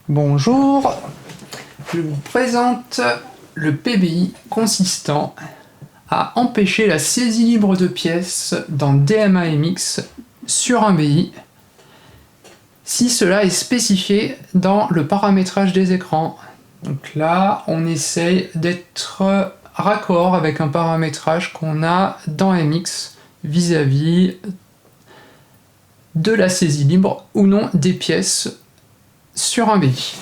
Bonjour, je vous présente le PBI consistant à empêcher la saisie libre de pièces dans DMA-MX sur un BI si cela est spécifié dans le paramétrage des écrans. Donc là, on essaye d'être raccord avec un paramétrage qu'on a dans MX vis-à-vis de la saisie libre ou non des pièces sur un BI.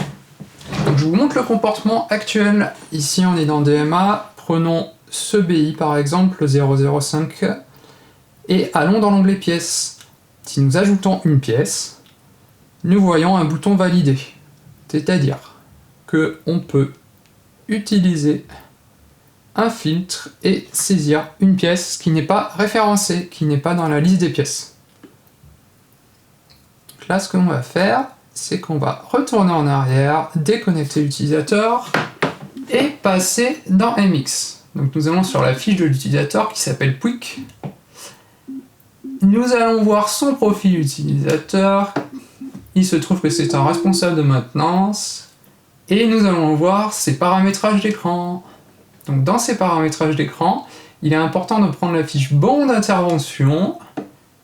Donc je vous montre le comportement actuel. Ici on est dans DMA, prenons ce BI par exemple, le 005, et allons dans l'onglet pièces. Si nous ajoutons une pièce, nous voyons un bouton valider, c'est-à-dire qu'on peut utiliser un filtre et saisir une pièce qui n'est pas référencée, qui n'est pas dans la liste des pièces. Donc là, ce qu'on va faire, c'est qu'on va retourner en arrière, déconnecter l'utilisateur et passer dans MX. Donc nous allons sur la fiche de l'utilisateur qui s'appelle Pouic. Nous allons voir son profil utilisateur. Il se trouve que c'est un responsable de maintenance. Et nous allons voir ses paramétrages d'écran. Donc dans ces paramétrages d'écran, il est important de prendre la fiche bon d'intervention,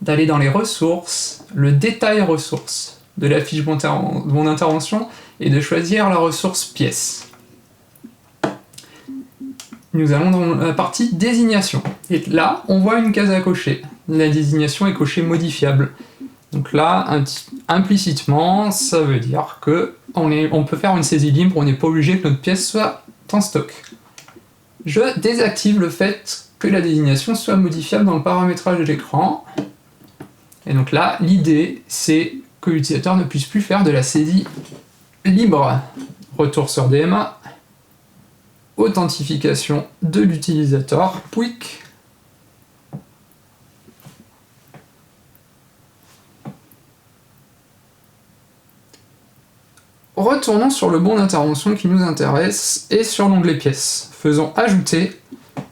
d'aller dans les ressources, le détail ressources de la fiche bon d'intervention et de choisir la ressource pièce. Nous allons dans la partie désignation. Et là, on voit une case à cocher. La désignation est cochée modifiable. Donc là, implicitement, ça veut dire que on peut faire une saisie libre, on n'est pas obligé que notre pièce soit en stock. Je désactive le fait que la désignation soit modifiable dans le paramétrage de l'écran. Et donc là, l'idée, c'est que l'utilisateur ne puisse plus faire de la saisie libre. Retour sur DMA, authentification de l'utilisateur, Pouic. Retournons sur le bon d'intervention qui nous intéresse et sur l'onglet pièces. Faisons ajouter,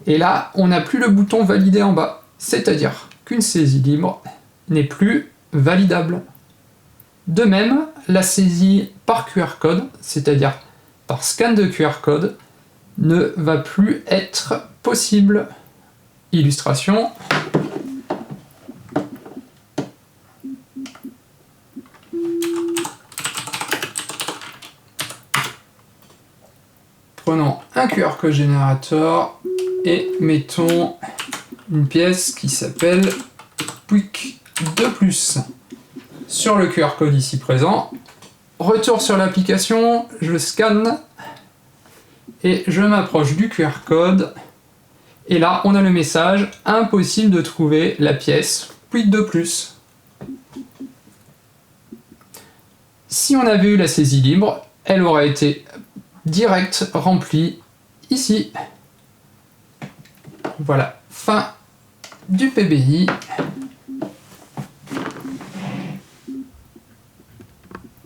et là, on n'a plus le bouton valider en bas, c'est-à-dire qu'une saisie libre n'est plus validable. De même, la saisie par QR code, c'est-à-dire par scan de QR code, ne va plus être possible. Illustration. Prenons un QR code générateur et mettons une pièce qui s'appelle Pouic 2+. Sur le QR code ici présent, retour sur l'application, je scanne et je m'approche du QR code. Et là, on a le message « Impossible de trouver la pièce Pouic 2+. » Si on avait eu la saisie libre, elle aurait été direct remplie ici. Voilà, fin du PBI.